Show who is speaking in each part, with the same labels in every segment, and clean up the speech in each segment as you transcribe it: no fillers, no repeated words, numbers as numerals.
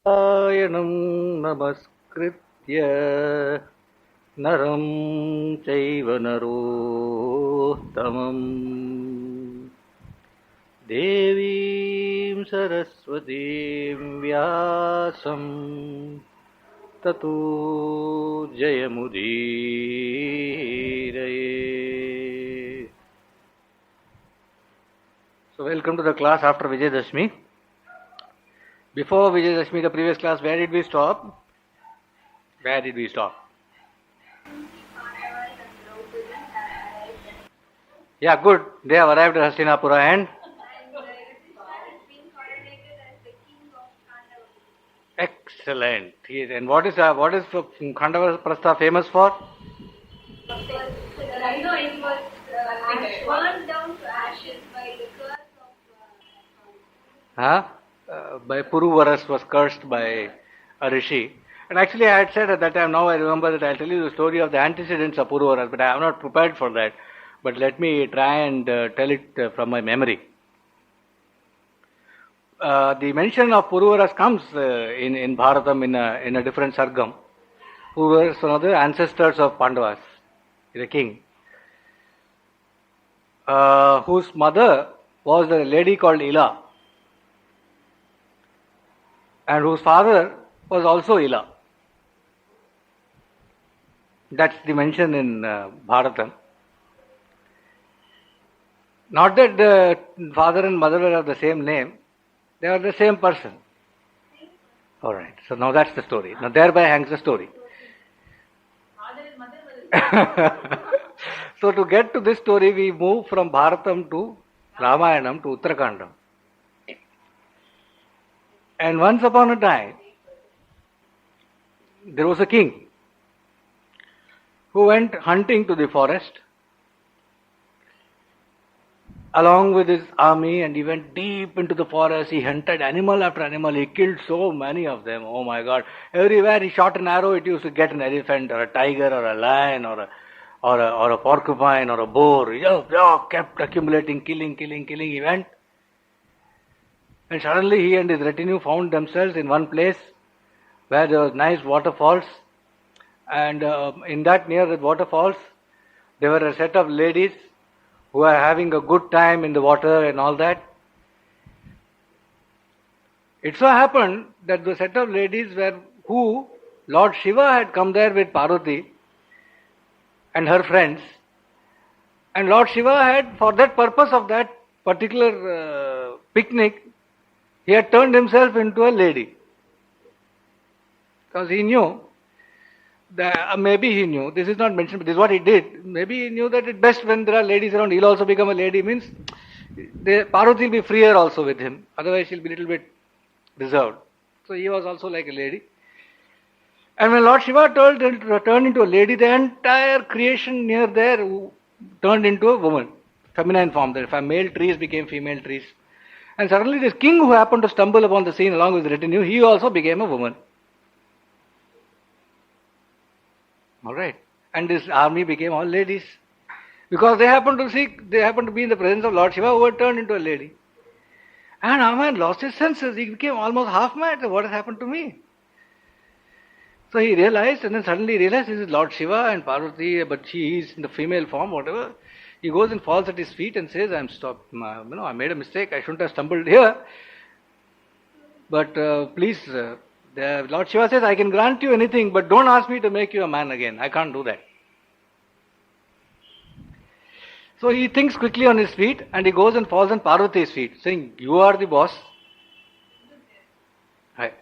Speaker 1: नारायणं नमस्कृत्य नरं चैव नरोत्तमं देवीं सरस्वतीं व्यासं ततो जयमुदीरये. So welcome to the class after Vijayadashmi. Before Vijayadashmi, the previous class, where did we stop? Where did we stop? Yeah, good. They have arrived at Hastinapura and excellent. Yes. And what is Khandava Prastha famous for?
Speaker 2: No, it was burned down to ashes by the curse of
Speaker 1: By Puruvaras was cursed by a rishi. And actually I had said at that time, now I remember that I'll tell you the story of the antecedents of Puruvaras, but I am not prepared for that. But let me try and tell it from my memory. The mention of Puruvaras comes in Bharatam in a different sargam. Puruvaras, one of the ancestors of Pandavas, the king, whose mother was a lady called Ila, and whose father was also Ila. That's the mention in Bharatam. Not that the father and mother were of the same name, they are the same person. Alright, so now that's the story. Now thereby hangs the story. So to get to this story, we move from Bharatam to Ramayanam to Uttarakandam. And once upon a time, there was a king who went hunting to the forest along with his army, and he went deep into the forest. He hunted animal after animal. He killed so many of them. Oh my God. Everywhere he shot an arrow, it used to get an elephant or a tiger or a lion or a porcupine or a boar. He just kept accumulating, killing. He went. And suddenly he and his retinue found themselves in one place where there was nice waterfalls. And in that, near the waterfalls, there were a set of ladies who are having a good time in the water and all that. It so happened that the set of ladies were who Lord Shiva had come there with Parvati and her friends, and Lord Shiva had, for that purpose of that particular picnic, he had turned himself into a lady. Because he knew that, maybe he knew, this is not mentioned, but this is what he did. Maybe he knew that it's best when there are ladies around, he'll also become a lady, means Parvati will be freer also with him. Otherwise she'll be a little bit reserved. So he was also like a lady. And when Lord Shiva turned into a lady, the entire creation near there turned into a woman, feminine form. The male trees became female trees. And suddenly this king who happened to stumble upon the scene along with the retinue, he also became a woman. Alright. And this army became all ladies. Because they happened to be in the presence of Lord Shiva, who had turned into a lady. And Hanuman lost his senses. He became almost half mad. What has happened to me? So he realized, and then suddenly realized this is Lord Shiva and Parvati, but she is in the female form, whatever. He goes and falls at his feet and says, I made a mistake. I shouldn't have stumbled here. But please, the Lord Shiva says, I can grant you anything, but don't ask me to make you a man again. I can't do that. So he thinks quickly on his feet, and he goes and falls on Parvati's feet, saying, you are the boss. Hi.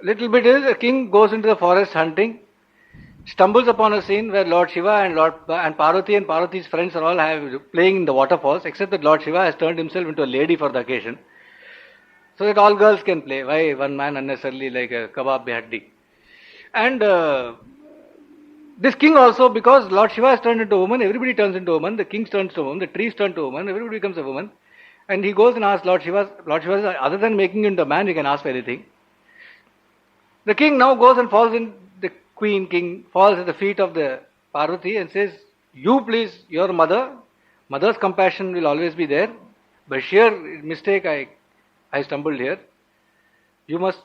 Speaker 1: Little bit is, a king goes into the forest hunting, stumbles upon a scene where Lord Shiva and Parvati and Parvati's friends are all playing in the waterfalls, except that Lord Shiva has turned himself into a lady for the occasion, so that all girls can play. Why one man unnecessarily like a kebab behaddi? And this king also, because Lord Shiva has turned into a woman, everybody turns into a woman, the king turns to a woman, the trees turn to a woman, everybody becomes a woman. And he goes and asks Lord Shiva says, other than making you into a man, you can ask for anything. The king now goes and falls at the feet of the Parvati and says, you please, your mother's compassion will always be there. By sheer mistake, I stumbled here. You must.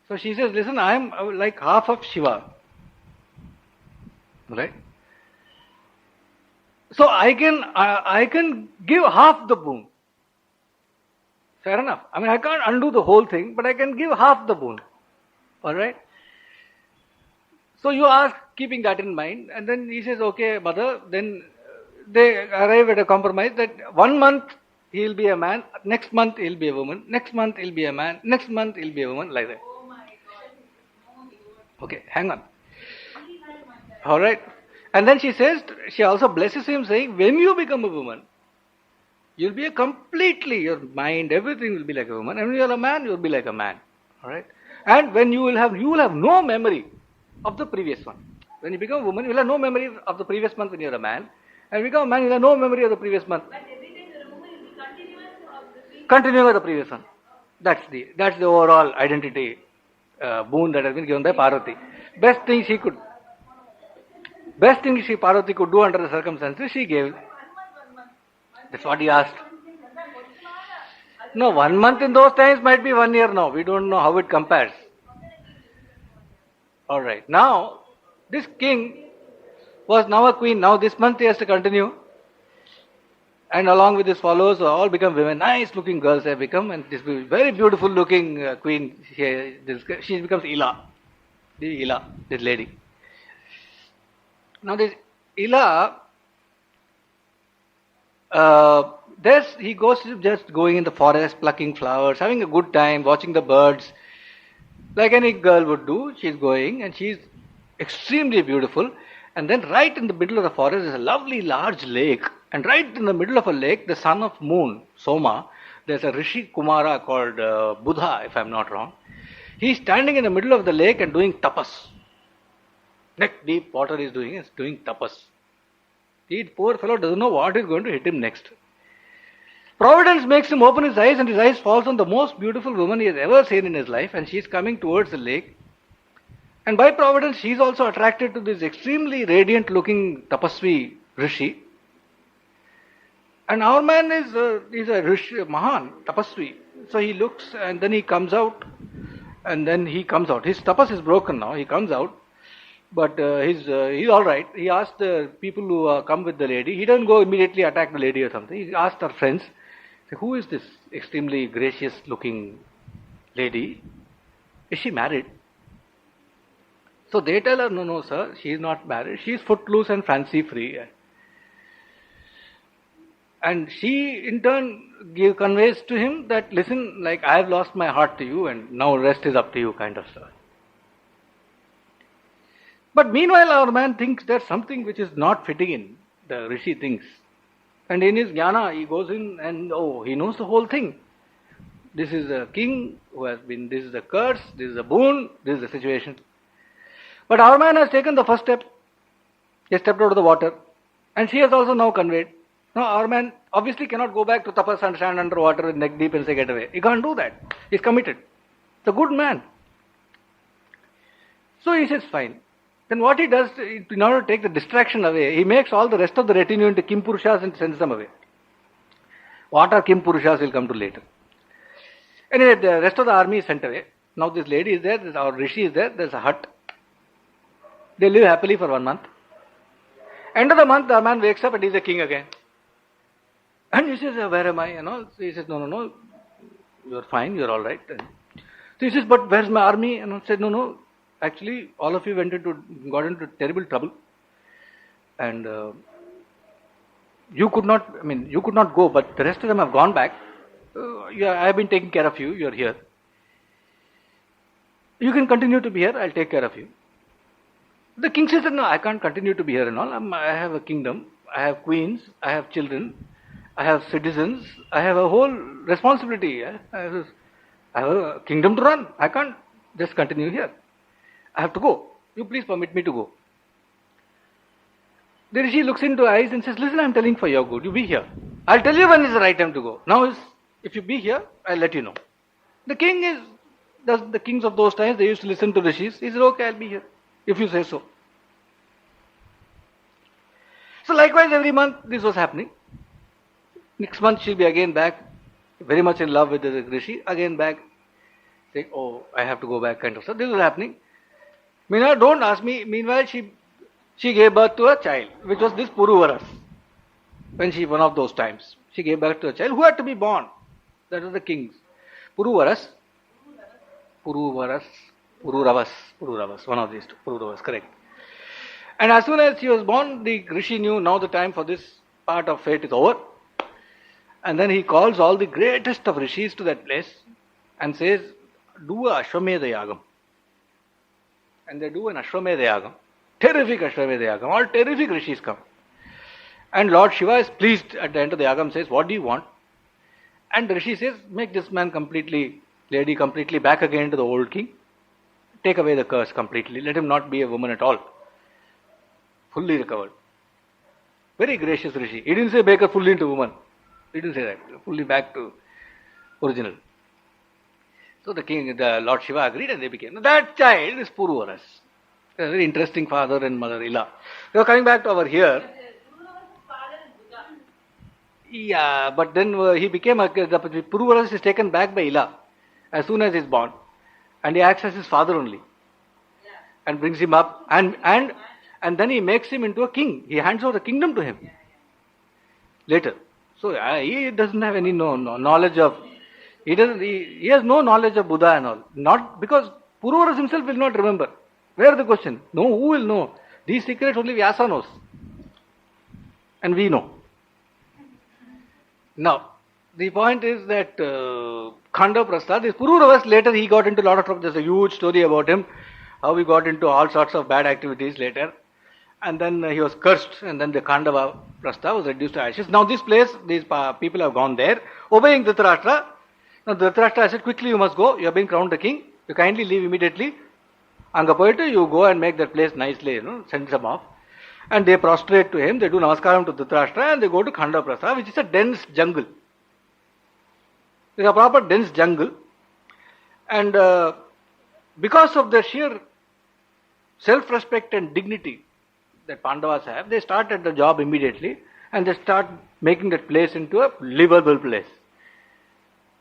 Speaker 1: So she says, listen, I am like half of Shiva. Right? So I can give half the boon. Fair enough. I mean, I can't undo the whole thing, but I can give half the boon. Alright? So you ask, keeping that in mind, and then he says, okay, mother, then they arrive at a compromise that 1 month he'll be a man, next month he'll be a woman, next month he'll be a man, next month he'll be a woman, like that. Okay, hang on. Alright. And then she says, she also blesses him saying, when you become a woman, you'll be a completely, your mind, everything will be like a woman. And when you're a man, you'll be like a man. Alright. And when you will have no memory of the previous one. When you become a woman, you will have no memory of the previous month when you're a man. And when you become a man, you will have no memory of the previous month.
Speaker 2: But every time you're a woman, you'll be continuous of the previous.
Speaker 1: Continuing with the previous one. That's the overall identity boon that has been given by Parvati. Best thing Parvati could do under the circumstances, she gave. That's what he asked. No, 1 month in those times might be 1 year now. We don't know how it compares. Alright. Now, this king was now a queen. Now this month he has to continue. And along with his followers, all become women. Nice looking girls have become. And this very beautiful looking queen, she becomes Ila. This lady. Now this Ila, he goes to just going in the forest, plucking flowers, having a good time, watching the birds. Like any girl would do, she's going and she's extremely beautiful. And then right in the middle of the forest is a lovely large lake. And right in the middle of a lake, the son of moon, Soma, there's a Rishi Kumara called Buddha, if I'm not wrong. He's standing in the middle of the lake and doing tapas. Neck deep water is doing tapas. He, poor fellow, doesn't know what is going to hit him next. Providence makes him open his eyes, and his eyes falls on the most beautiful woman he has ever seen in his life, and she's coming towards the lake. And by providence, she's also attracted to this extremely radiant looking tapasvi Rishi. And our man is a Rishi, Mahan, tapasvi. So he looks and then he comes out. His tapas is broken now, he comes out. But he's alright. He asked the people who come with the lady. He doesn't go immediately attack the lady or something. He asked her friends, who is this extremely gracious looking lady? Is she married? So they tell her, no sir, she is not married. She is footloose and fancy free. And she in turn conveys to him that, listen, like I have lost my heart to you and now rest is up to you, kind of stuff. But meanwhile our man thinks there's something which is not fitting in, the Rishi thinks. And in his jnana he goes in and he knows the whole thing. This is a king this is a curse, this is a boon, this is the situation. But our man has taken the first step. He has stepped out of the water. And she has also now conveyed. Now our man obviously cannot go back to tapas and stand underwater with neck deep and say get away. He can't do that. He's committed. It's a good man. So he says fine. Then what he does, in order to take the distraction away, he makes all the rest of the retinue into Kim Purushas and sends them away. What are Kim Purushas will come to later. Anyway, the rest of the army is sent away. Now this lady is there, our Rishi is there, there's a hut. They live happily for 1 month. End of the month, the man wakes up and he's a king again. And he says, where am I? So he says, no, you're fine, you're alright. So he says, but where's my army? And I said, no, actually all of you got into terrible trouble. And you could not go, but the rest of them have gone back. I have been taking care of you, you're here. You can continue to be here, I'll take care of you. The king says, no, I can't continue to be here and all. I have a kingdom, I have queens, I have children, I have citizens, I have a whole responsibility. I have a kingdom to run. I can't just continue here. I have to go. You please permit me to go. The Rishi looks into eyes and says, listen, I'm telling for your good. You be here. I'll tell you when is the right time to go. Now, if you be here, I'll let you know. The kings of those times, they used to listen to Rishis. He said, okay, I'll be here. If you say so. So likewise, every month this was happening. Next month she'll be again back. very much in love with the Rishi, again back, saying, oh, I have to go back, kind of stuff. This was happening. Meanwhile, don't ask me, meanwhile she gave birth to a child, which was this Puruvaras. One of those times, she gave birth to a child who had to be born. That was the kings. Puruvaras, one of these two, Pururavas, correct. And as soon as she was born, the Rishi knew now the time for this part of fate is over. And then he calls all the greatest of Rishis to that place and says, do a Ashwamedha Yagam. And they do an Ashwamedha Yagam. Terrific Ashwamedha Yagam. All terrific Rishis come. And Lord Shiva is pleased at the end of the Yagam, says, what do you want? And Rishi says, make this man lady completely back again to the old king. Take away the curse completely. Let him not be a woman at all. Fully recovered. Very gracious Rishi. He didn't say make her fully into woman. He didn't say that. Fully back to original. So the Lord Shiva agreed and they became. That child is Puruvaras. A very interesting father and mother, Ila. So coming back to over here. Yeah, but then he became the Puruvaras is taken back by Ila as soon as he is born. And he acts as his father only. And brings him up. And then he makes him into a king. He hands over the kingdom to him. Later. So he doesn't have any knowledge of, he has no knowledge of Buddha and all. Not because Puruvaras himself will not remember. Where is the question? No, who will know? These secrets only Vyasa knows. And we know. Now, the point is that Khanda Prastha, this Pururavas, later he got into a lot of trouble. There's a huge story about him, how he got into all sorts of bad activities later. And then he was cursed, and then the Khandava Prastha was reduced to ashes. Now this place, these people have gone there, obeying Dhritarashtra. Now Dhritarashtra said, quickly you must go, you have been crowned the king, you kindly leave immediately. Angapoita, you go and make that place nicely, send them off. And they prostrate to him, they do namaskaram to Dhritarashtra, and they go to Khanda Prastha, which is a dense jungle. It's a proper dense jungle. And because of their sheer self-respect and dignity that Pandavas have, they start at the job immediately and they start making that place into a livable place.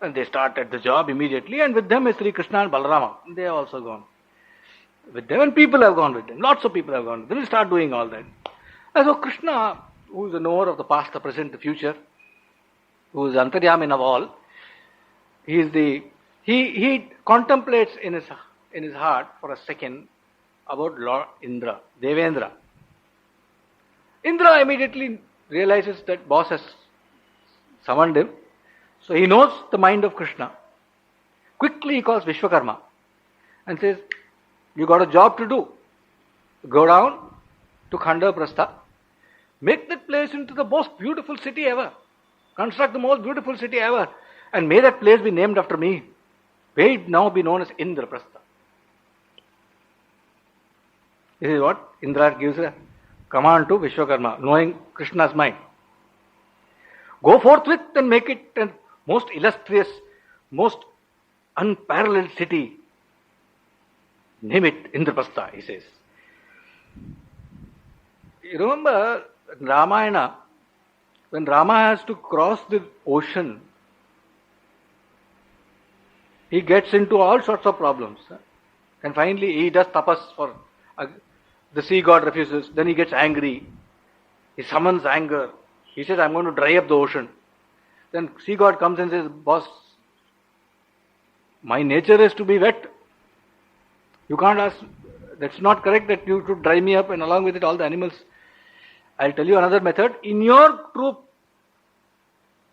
Speaker 1: And they start at the job immediately, and with them is Sri Krishna and Balarama. They have also gone with them, and people have gone with them. Lots of people have gone with them. They start doing all that. And so Krishna, who is the knower of the past, the present, the future, who is Antaryamin of all, he contemplates in his heart for a second about Lord Indra, Devendra. Indra immediately realizes that boss has summoned him. So he knows the mind of Krishna. Quickly he calls Vishwakarma and says, you got a job to do. Go down to Khanda Prastha. Make that place into the most beautiful city ever. Construct the most beautiful city ever. And may that place be named after me. May it now be known as Indraprastha. This is what Indra gives a command to Vishwakarma, knowing Krishna's mind. Go forthwith and make it a most illustrious, most unparalleled city. Name it Indraprastha, he says. You remember Ramayana, when Rama has to cross the ocean, he gets into all sorts of problems. And finally he does tapas for the sea god refuses. Then he gets angry. He summons anger. He says, I'm going to dry up the ocean. Then sea god comes and says, boss, my nature is to be wet. You can't ask, that's not correct that you should dry me up and along with it all the animals. I'll tell you another method. In your troop,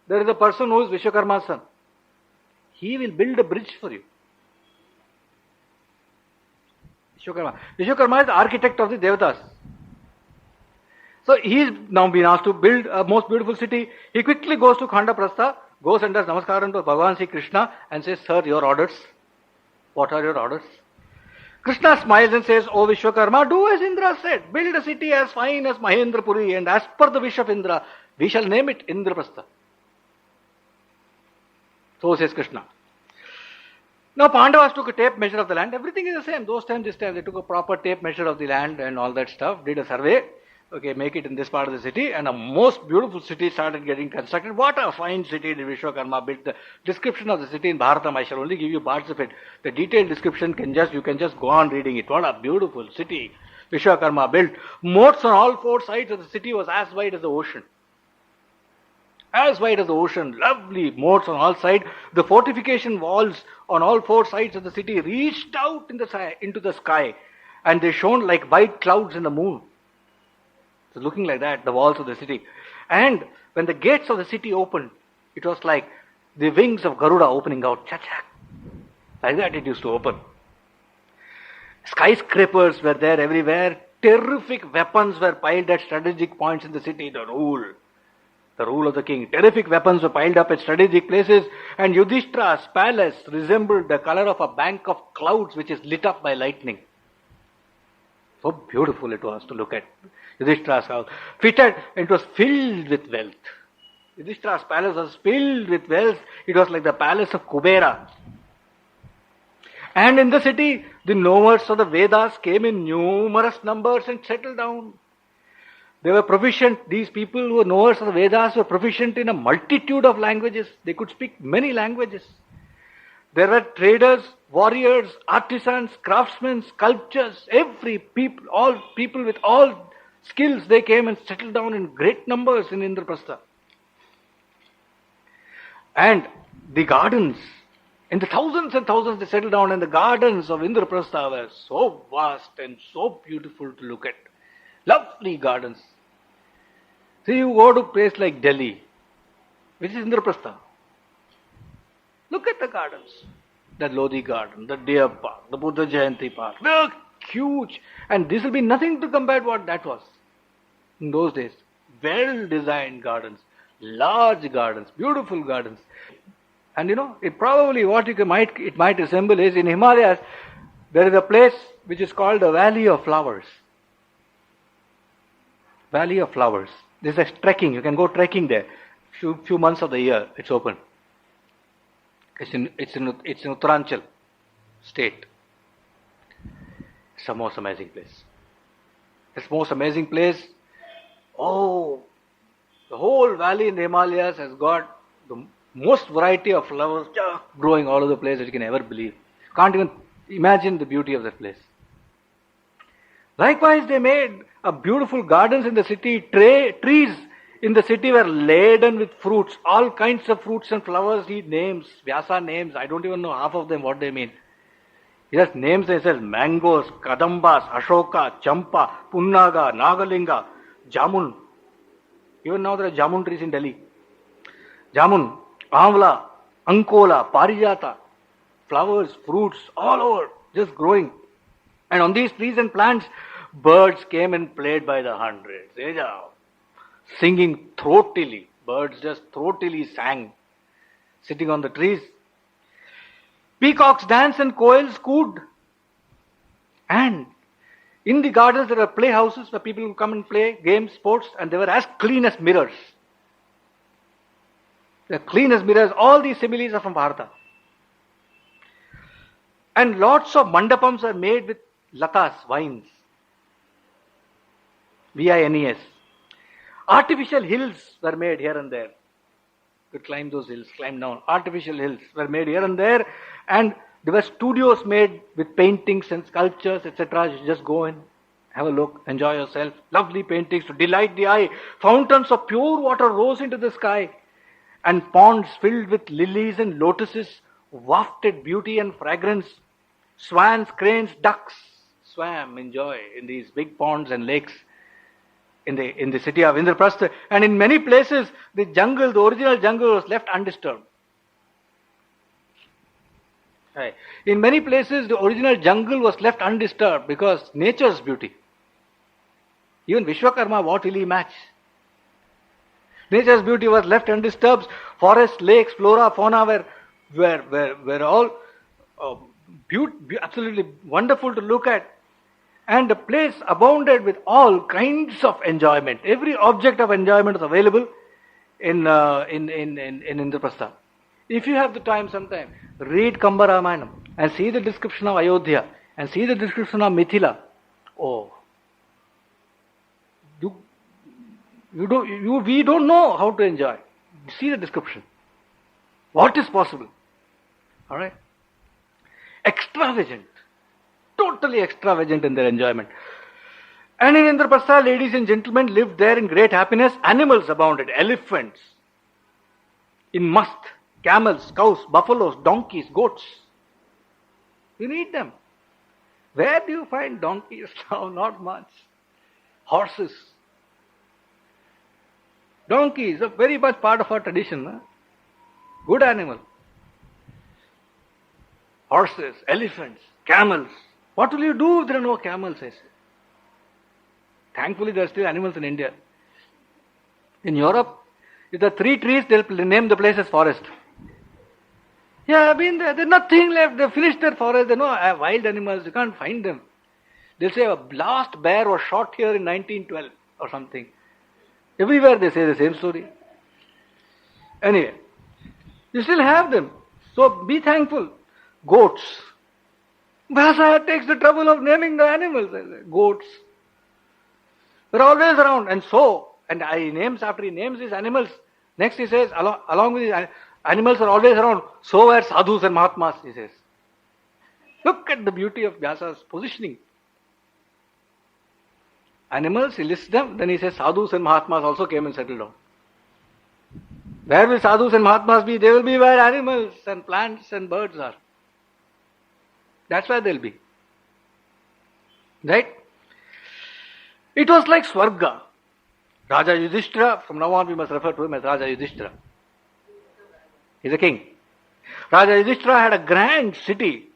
Speaker 1: there is a person who is Vishwakarma's son. He will build a bridge for you. Vishwakarma is the architect of the Devatas. So he is now been asked to build a most beautiful city. He quickly goes to Khanda Prastha, goes and does namaskaram to Bhagavan Sri Krishna and says, sir, your orders. What are your orders? Krishna smiles and says, O Vishwakarma, do as Indra said. Build a city as fine as Mahendrapuri, and as per the wish of Indra, we shall name it Indraprastha. So says Krishna. Now Pandavas took a tape measure of the land. Everything is the same. Those times, this time, they took a proper tape measure of the land and all that stuff, did a survey. okay, make it in this part of the city, and a most beautiful city started getting constructed. What a fine city did Vishwakarma build. The description of the city in Bharatam, I shall only give you parts of it. The detailed description you can just go on reading it. What a beautiful city Vishwakarma built. Moats on all four sides of the city was as wide as the ocean. As wide as the ocean, lovely moats on all sides. The fortification walls on all four sides of the city reached out into the sky, and they shone like white clouds in the moon. So looking like that, the walls of the city. And when the gates of the city opened, it was like the wings of Garuda opening out. Cha-cha. Like that it used to open. Skyscrapers were there everywhere. Terrific weapons were piled at strategic points in the city. The rule of the king. Terrific weapons were piled up at strategic places, and Yudhishthira's palace resembled the color of a bank of clouds which is lit up by lightning. So beautiful it was to look at. Yudhishthira's house. It was filled with wealth. Yudhishthira's palace was filled with wealth. It was like the palace of Kubera. And in the city, the knowers of the Vedas came in numerous numbers and settled down. They were proficient, these people who were knowers of the Vedas were proficient in a multitude of languages. They could speak many languages. There were traders, warriors, artisans, craftsmen, sculptors, all people with all skills, they came and settled down in great numbers in Indraprastha. And the gardens, in the thousands and thousands they settled down, and the gardens of Indraprastha were so vast and so beautiful to look at. Lovely gardens. See, you go to a place like Delhi, which is Indraprastha. Look at the gardens. The Lodi garden, the Deer Park, the Buddha Jayanti Park. They're huge. And this will be nothing to compare to what that was in those days. Well-designed gardens, large gardens, beautiful gardens. And it probably it might resemble is in Himalayas, there is a place which is called the Valley of Flowers. Valley of Flowers. There's a trekking. You can go trekking there. Few months of the year, it's open. It's in Uttaranchal state. It's the most amazing place. It's the most amazing place. Oh, the whole valley in the Himalayas has got the most variety of flowers growing all over the place that you can ever believe. Can't even imagine the beauty of that place. Likewise, they made a beautiful gardens in the city. Trees in the city were laden with fruits, all kinds of fruits and flowers. He names, Vyasa names. I don't even know half of them what they mean. He just names them. He says mangoes, kadambas, ashoka, champa, punnaga, nagalinga, jamun. Even now there are jamun trees in Delhi. Jamun, amla, ankola, parijata, flowers, fruits, all over, just growing. And on these trees and plants, birds came and played by the hundreds. Singing throatily. Birds just throatily sang, sitting on the trees. Peacocks danced and quails cooed. And in the gardens there were playhouses where people would come and play games, sports, and they were as clean as mirrors. They're clean as mirrors. All these similes are from Bharata. And lots of mandapams are made with latas, vines. Vines. Artificial hills were made here and there. To climb those hills, climb down. Artificial hills were made here and there. And there were studios made with paintings and sculptures, etc. You just go in, have a look, enjoy yourself. Lovely paintings to delight the eye. Fountains of pure water rose into the sky. And ponds filled with lilies and lotuses wafted beauty and fragrance. Swans, cranes, ducks swam in joy in these big ponds and lakes in the city of Indraprastha. And in many places, the original jungle was left undisturbed. Right. In many places, the original jungle was left undisturbed because nature's beauty. Even Vishwakarma, what will he match? Nature's beauty was left undisturbed. Forests, lakes, flora, fauna were all absolutely wonderful to look at. And the place abounded with all kinds of enjoyment. Every object of enjoyment is available in Indraprastha. If you have the time sometime, read Kamba Ramayanam and see the description of Ayodhya and see the description of Mithila. Oh, We don't know how to enjoy. See the description. What is possible? All right? Extravagant. Totally extravagant in their enjoyment. And in Indraprastha, ladies and gentlemen lived there in great happiness. Animals abounded. Elephants. In must. Camels, cows, buffaloes, donkeys, goats. You need them. Where do you find donkeys now? Not much. Horses. Donkey is a very much part of our tradition. Huh? Good animal. Horses, elephants, camels. What will you do if there are no camels? I say. Thankfully, there are still animals in India. In Europe, if there are 3 trees, they'll name the place as forest. Yeah, I've been there. There's nothing left. They finished their forest. There are no wild animals. You can't find them. They'll say a last bear was shot here in 1912 or something. Everywhere they say the same story. Anyway, you still have them. So be thankful. Goats. Vyasa takes the trouble of naming the animals. Goats. They're always around. And so, after he names these animals, next he says, along with these animals are always around, so were sadhus and mahatmas, he says. Look at the beauty of Vyasa's positioning. Animals, he lists them, then he says sadhus and mahatmas also came and settled down. Where will sadhus and mahatmas be? They will be where animals and plants and birds are. That's where they'll be. Right? It was like Swarga. Raja Yudhishthira, from now on we must refer to him as Raja Yudhishthira. He's a king. Raja Yudhishthira had a grand city.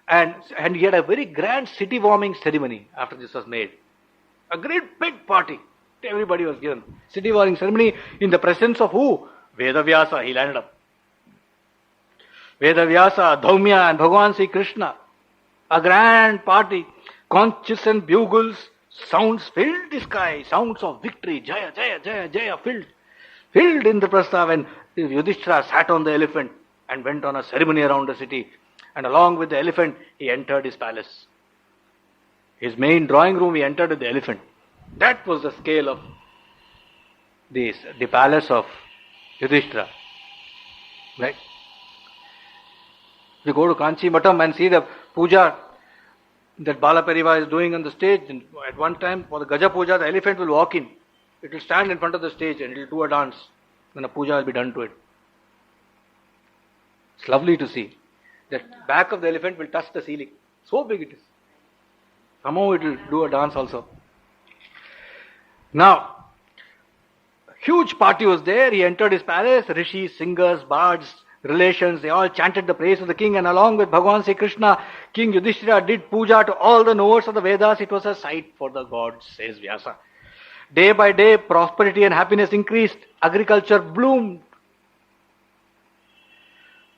Speaker 1: And he had a very grand city warming ceremony after this was made. A great big party. Everybody was given. City warming ceremony in the presence of who? Vedavyasa. He landed up. Vedavyasa, Dhaumya and Bhagavan Sri Krishna. A grand party. Conches and bugles. Sounds filled the sky. Sounds of victory. Jaya, Jaya, Jaya, Jaya. Filled in the Indraprastha when Yudhishthira sat on the elephant and went on a ceremony around the city. And along with the elephant, he entered his palace. His main drawing room, he entered with the elephant. That was the scale of the palace of Yudhishthira. Right? We go to Kanchi Matam and see the puja that Balapariva is doing on the stage. And at one time, for the Gaja Puja, the elephant will walk in. It will stand in front of the stage and it will do a dance. Then a puja will be done to it. It's lovely to see. The back of the elephant will touch the ceiling. So big it is. Somehow it will do a dance also. Now, huge party was there. He entered his palace. Rishis, singers, bards, relations, they all chanted the praise of the king. And along with Bhagavan Sri Krishna, King Yudhishthira did puja to all the knowers of the Vedas. It was a sight for the gods, says Vyasa. Day by day, prosperity and happiness increased. Agriculture bloomed.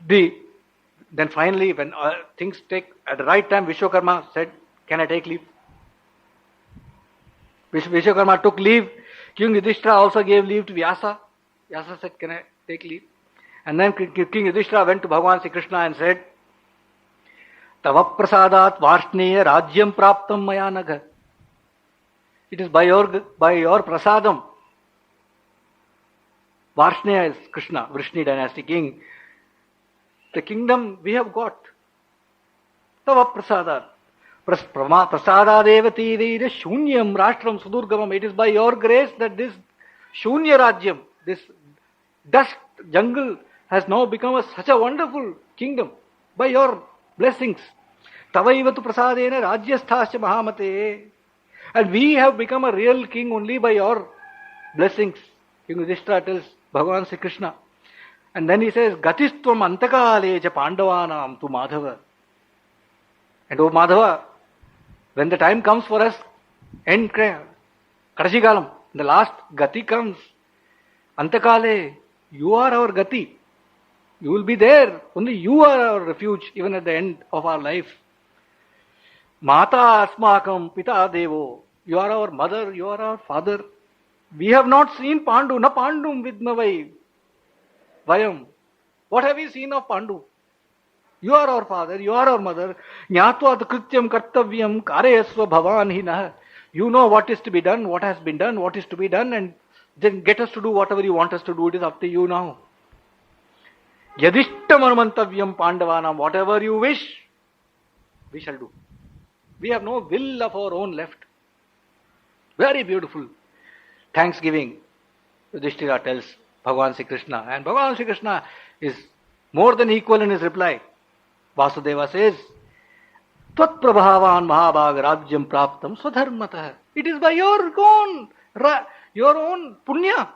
Speaker 1: Then finally, when things take, at the right time, Vishwakarma said, can I take leave? Vishwakarma took leave. King Yudhishthira also gave leave to Vyasa. Vyasa said, can I take leave? And then King Yudhishthira went to Bhagavan Sri Krishna and said, Tava prasadat varshneya rajyam praptam maya naga. It is by your prasadam. Varshneya is Krishna, Vrishni dynasty king. The kingdom we have got. Tava prasadat. Prasadadeva tirira shunyam rashtram sudurgamam. It is by your grace that this shunya rajyam, this dust jungle has now become such a wonderful kingdom. By your blessings. Tavaivatu prasadena rajyasthasya mahamate. And we have become a real king only by your blessings. King Yudhishthira tells Bhagavan Sri Krishna. And then he says, Gatistvam antakaleja pandavanam tu Madhava. And oh Madhava, when the time comes for us, end Karashikalam, the last Gati comes. Antakale, you are our Gati. You will be there. Only you are our refuge, even at the end of our life. Mata asmakam pita devo. You are our mother, you are our father. We have not seen Pandu, na Pandum vidmavai. Vayam. What have we seen of Pandu? You are our father, you are our mother. Jnatva krityam kartavyam karayasva bhavan hinah. You know what is to be done, what has been done, what is to be done, and then get us to do whatever you want us to do. It is up to you now. Yadishtam anumantavyam pandavanam. Whatever you wish, we shall do. We have no will of our own left. Very beautiful. Thanksgiving, Yudhishthira tells Bhagavan Sri Krishna. And Bhagavan Sri Krishna is more than equal in his reply. Vasudeva says, Tvat prabhavan mahabhag rajyam praptam swadharmatah. It is by your own punya.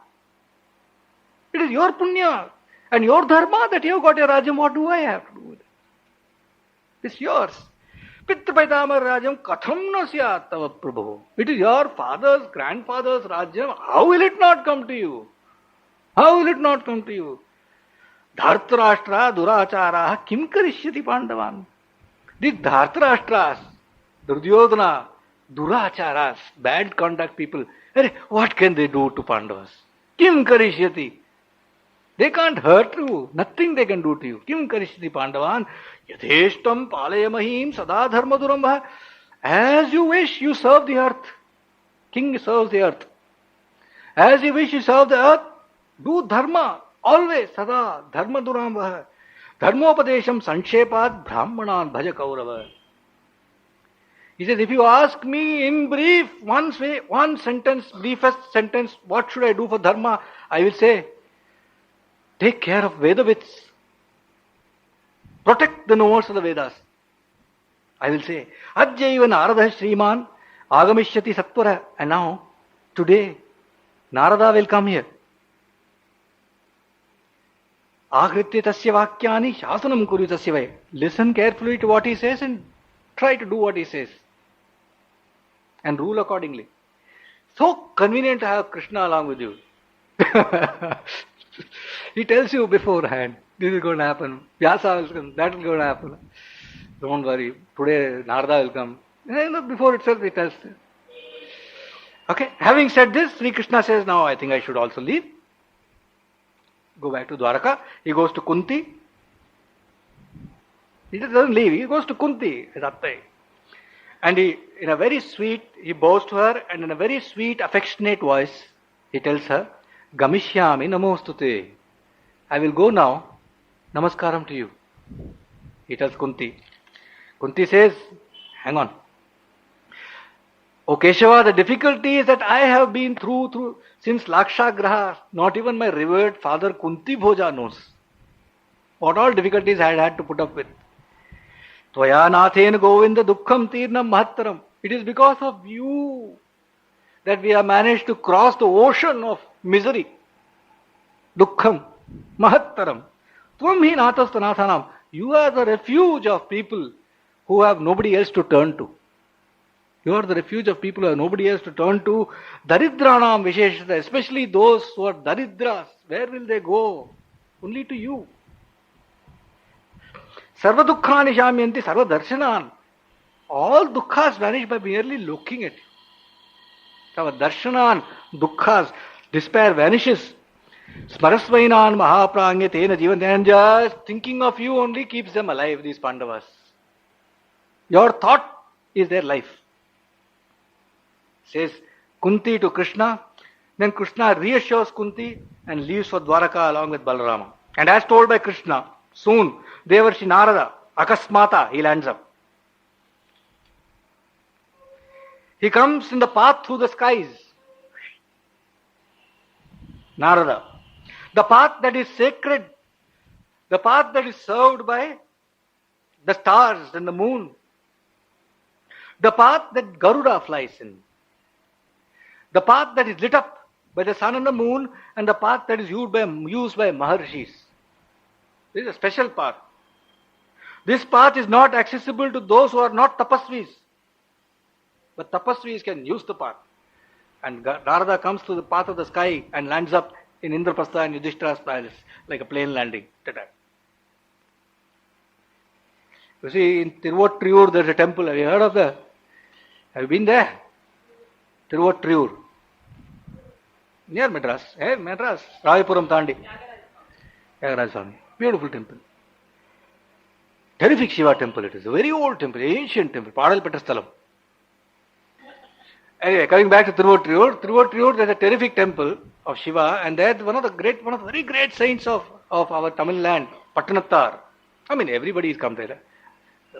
Speaker 1: It is your punya and your dharma that you have got a rajyam. What do I have to do with it? It's yours. Pitrapitamar rajyam katham na syat tava prabhu. It is your father's, grandfather's rajyam. How will it not come to you? How will it not come to you? Dhartarashtra duracharaha kim karishyati pandavan. These Dhartarashtras, Duryodhana, Duracharas, bad conduct people, what can they do to Pandavas? Kim karishyati. They can't hurt you. Nothing they can do to you. Kim karishyati Pandavan. Yadheshtam palayamahim sada dharma durambha. As you wish, you serve the earth. King serves the earth. As you wish, you serve the earth. Do dharma. Always sada dharma durambha. Dharmopadesham sanshepat brahmanan bhaja kaurava. He says, if you ask me in brief, one sentence, briefest sentence, what should I do for dharma? I will say, take care of Vedavits. Protect the knowers of the Vedas. I will say, Ajjaiva Narada Shriman Agamishyati Satvara. And now, today, Narada will come here. Agritya tasya vakyani shasanam kuru tasya vai. Listen carefully to what he says and try to do what he says. And rule accordingly. So convenient to have Krishna along with you. He tells you beforehand, this is going to happen. Vyasa will come, that will going to happen. Don't worry, today Narada will come. Before itself he tells you. Okay, having said this, Sri Krishna says, now I think I should also leave. Go back to Dwaraka. He goes to Kunti. He doesn't leave, he goes to Kunti, his attai. And he bows to her, and in a very sweet, affectionate voice, he tells her, Gamishyami namostute. I will go now. Namaskaram to you. He tells Kunti. Kunti says, hang on. O Keshava, the difficulty is that I have been through since Lakshagraha. Not even my revered father Kunti Bhoja knows what all difficulties I had to put up with. Tvaya nathen govinda dukkham tirnam mahattaram. It is because of you that we have managed to cross the ocean of misery. Dukkham mahattaram. Tvam hi nathastanathanam. You are the refuge of people who have nobody else to turn to. You are the refuge of people who have nobody else to turn to. Daridranam visheshata, especially those who are daridras. Where will they go? Only to you. Sarva dukkhani shamyanti sarva darshanan. All dukkhas vanish by merely looking at you. Sarva darshanan, dukkhas, despair vanishes. Smarasvainan mahapranyatena jivan. And just thinking of you only keeps them alive, these Pandavas. Your thought is their life. Says Kunti to Krishna. Then Krishna reassures Kunti and leaves for Dwaraka along with Balarama. And as told by Krishna, soon Devarshi Narada, Akasmata, he lands up. He comes in the path through the skies. Narada. The path that is sacred, the path that is served by the stars and the moon, the path that Garuda flies in, the path that is lit up by the sun and the moon, and the path that is used by Maharshis. This is a special path. This path is not accessible to those who are not tapasvis. But tapasvis can use the path. And Narada comes to the path of the sky and lands up in Indraprastha and Yudhishthira's palace like a plane landing. You see, in Tiruvattriyur there's a temple. Have you heard of that? Have you been there? Tiruvattriyur. Near Madras. Hey, Madras. Ravipuram Tandi. Tyagaraja Swami. Beautiful temple. Terrific Shiva temple it is. A very old temple, ancient temple. Padal Petasthalam. Anyway, coming back to Tiruvotriyur. Tiruvotriyur, there's a terrific temple of Shiva, and there's one of the very great saints of our Tamil land, Pattanattar. I mean, everybody has come there.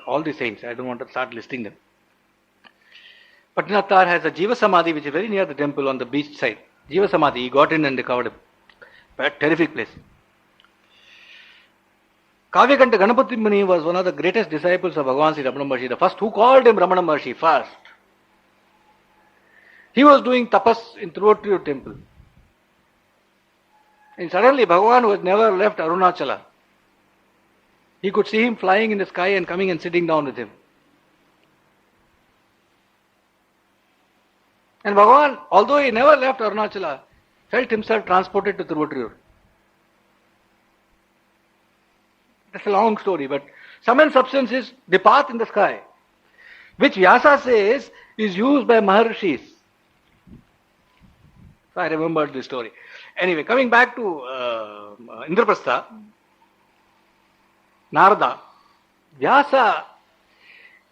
Speaker 1: All the saints. I don't want to start listing them. Pattanattar has a Jiva Samadhi, which is very near the temple on the beach side. Jiva Samadhi, he got in and recovered him. A terrific place. Kavyakanta Ganapati Muni was one of the greatest disciples of Bhagavan Sri Ramana Maharshi, the first who called him Ramana Maharshi first. He was doing tapas in Tiruvotriyur temple. And suddenly Bhagavan, who had never left Arunachala, he could see him flying in the sky and coming and sitting down with him. And Bhagavan, although he never left Arunachala, felt himself transported to Tiruvotriyur. That's a long story, but sum and substance is the path in the sky, which Vyasa says is used by Maharshis. So I remembered this story. Anyway, coming back to Indraprastha, Narada, Vyasa,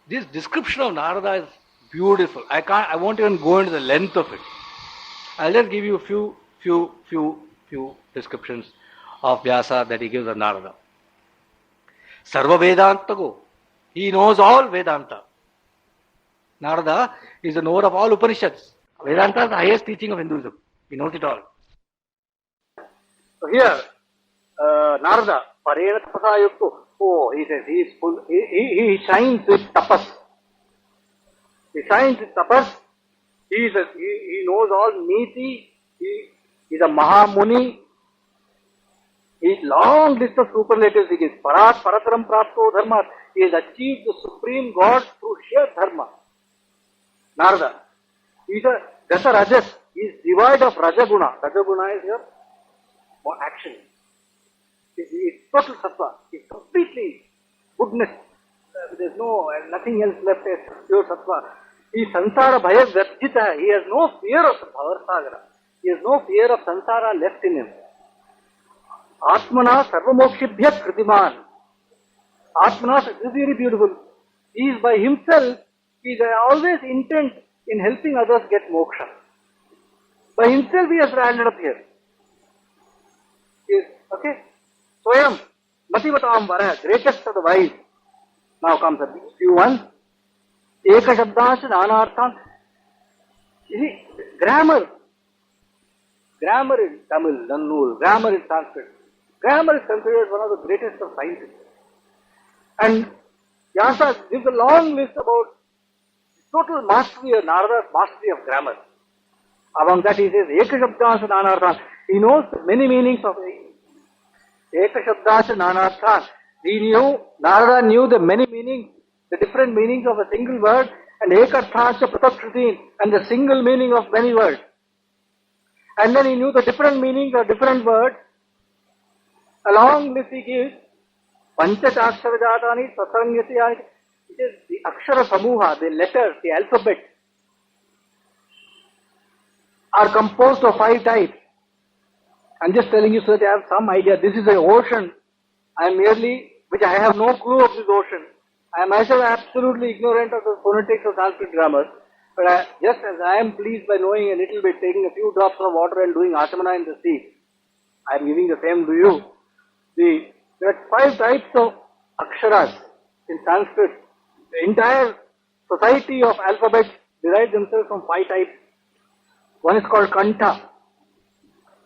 Speaker 1: this description of Narada is beautiful. I won't even go into the length of it. I'll just give you a few descriptions of Vyasa that he gives of Narada. Sarva Vedanta go. He knows all Vedanta. Narada is the knower of all Upanishads. Vedanta is the highest teaching of Hinduism. He knows it all. So here, Narada, Parena Tapasa Yuktu. Oh, he says he is full. He shines with tapas. He shines with tapas. He knows all Niti. He is a Mahamuni. His long list of superlatives he gives. Parat Parataram Prapto Dharma. He has achieved the supreme God through sheer dharma. Narada. He is a Dasa Rajas. He is devoid of Rajaguna. Rajaguna is your action. He is total sattva. He is completely goodness. There is nothing else left as pure sattva. He is sansara bhaya varjita. He has no fear of bhavar. He has no fear of sansara left in him. Atmana sarvamokshibhyat kritiman. Atmana, this is very beautiful. He is by himself, he is always intent in helping others get moksha. By himself he has landed up here. Yes, okay? Swayam, Mativatam Vara, greatest of the wise. Now comes the few ones. Eka Shabdansha Nanarthan. You see, grammar. Grammar in Tamil, Nannur, grammar in Sanskrit. Grammar is considered one of the greatest of sciences. And Vyasa gives a long list about total mastery of Narada's mastery of grammar. Among that he says, Eka Shabdansha Nanarthan. He knows many meanings of Eka Shabdansha Nanarthan. Narada knew the many meanings, the different meanings of a single word, and Ekarthasha Pratakshrutin, and the single meaning of many words. And then he knew the different meanings of different words. Along with he gives Panchachakshara Jatani Sasangyasya. It is the Akshara Samuha, the letters, the alphabet, are composed of 5 types. I'm just telling you so that you have some idea. This is an ocean. Which I have no clue of this ocean. I am myself absolutely ignorant of the phonetics of Sanskrit grammar. But just as I am pleased by knowing a little bit, taking a few drops of water and doing Achamana in the sea, I am giving the same to you. There are 5 types of aksharas in Sanskrit. The entire society of alphabets derive themselves from 5 types. One is called kantha,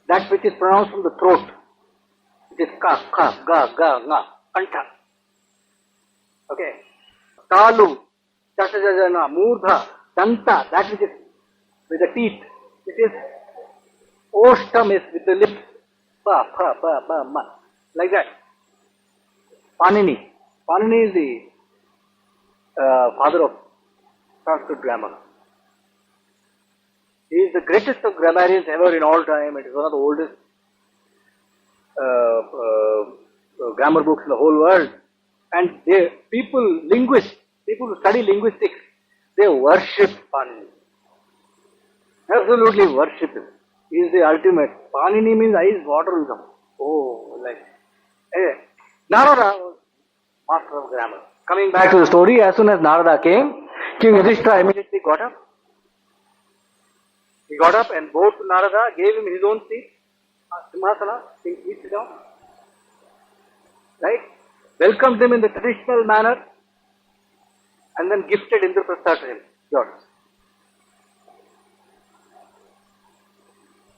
Speaker 1: that which is pronounced from the throat. It is ka, kha, ga, ga, nga, kantha. Okay. Talu, chashajajana, murdha, danta, that which is with the teeth. It is oshtam, is with the lips. Pa, pa, pa, pa, ma. Like that. Panini. Panini is the father of Sanskrit grammar. He is the greatest of grammarians ever in all time. It is one of the oldest grammar books in the whole world. And linguists, people who study linguistics, they worship Panini. Absolutely worship him. He is the ultimate. Panini means eyes water will come. Oh, like. Anyway, Narada was master of grammar. Coming back to the story, as soon as Narada came, King Yudhishthira immediately got up He got up and bowed to Narada, gave him his own seat, Simhasana, saying, please sit down. Right? Welcomed him in the traditional manner and then gifted Indraprastha to him. Yours.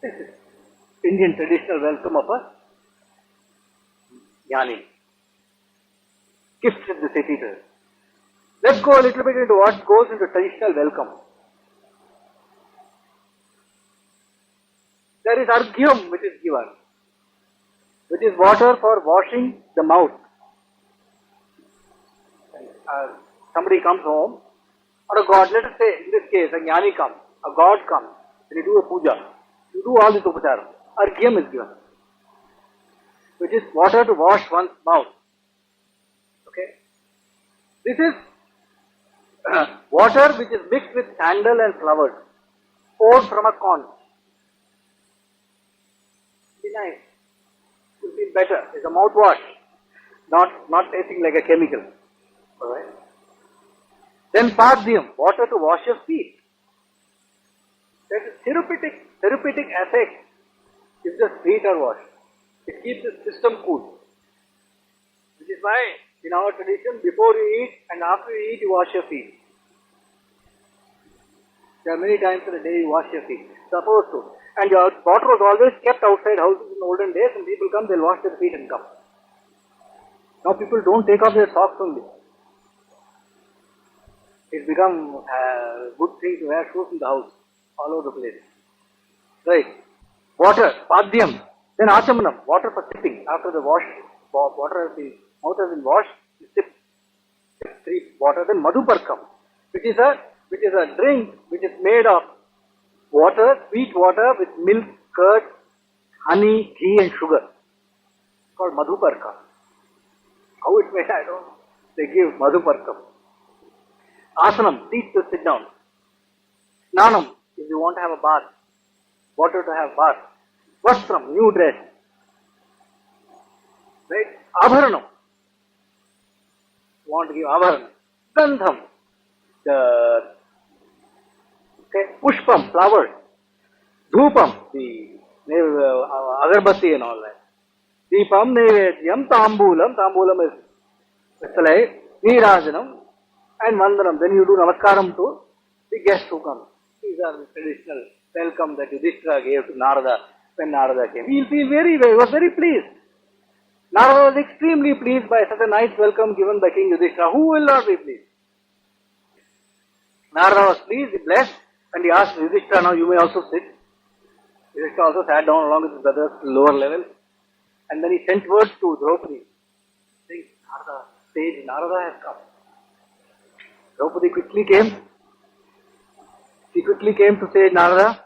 Speaker 1: This is Indian traditional welcome of a Jnani. Gifted the city to him. Let's go a little bit into what goes into traditional welcome. There is argyam which is given, which is water for washing the mouth. Somebody comes home, or a god, let us say, in this case, a jnani comes, a god comes, and you do a puja, you do all this upachara. Argyam is given, which is water to wash one's mouth. Okay? This is water which is mixed with sandal and flowers, poured from a conch. Be nice. You feel better. It's a mouthwash, not tasting like a chemical. Alright? Then Padhyam, water to wash your feet. There is therapeutic effect if the feet are washed. It keeps the system cool. Which is why in our tradition, before you eat and after you eat, you wash your feet. There are many times in the day you wash your feet. Supposed to. And your water was always kept outside houses in the olden days, and people come, they'll wash their feet and come. Now people don't take off their socks only. It's become a good thing to wear shoes in the house, all over the place. Right. Water, Padhyam. Then Achamanam, water for sipping. After the mouth has been washed, you sip 3 water. Then Madhuparkam, which is a drink which is made of water, sweet water with milk, curd, honey, ghee and sugar. It's called Madhuparkam. How it's made, I don't know. They give Madhuparkam. Asanam, seat to sit down. Snanam, if you want to have a bath. Water to have bath. Vastram, new dress. Right? Abharanam. You want to give Abharanam. Gandham, Pushpam, flowers. Dhupam, the agarbatti and all that. Deepam, Nevedyam, Tambulam. Tambulam is Neerajanam and Vandanam. Then you do Namaskaram to the guests who come. These are the traditional welcome that Yudhishthira gave to Narada when Narada came. He was very pleased. Narada was extremely pleased by such a nice welcome given by King Yudhishthira. Who will not be pleased? Narada was pleased, he blessed, and he asked Yudhishthira, now you may also sit. Yudhishthira also sat down along with his brothers to lower level. And then he sent word to Draupadi, saying, sage Narada has come. Draupadi quickly came. She quickly came to sage Narada.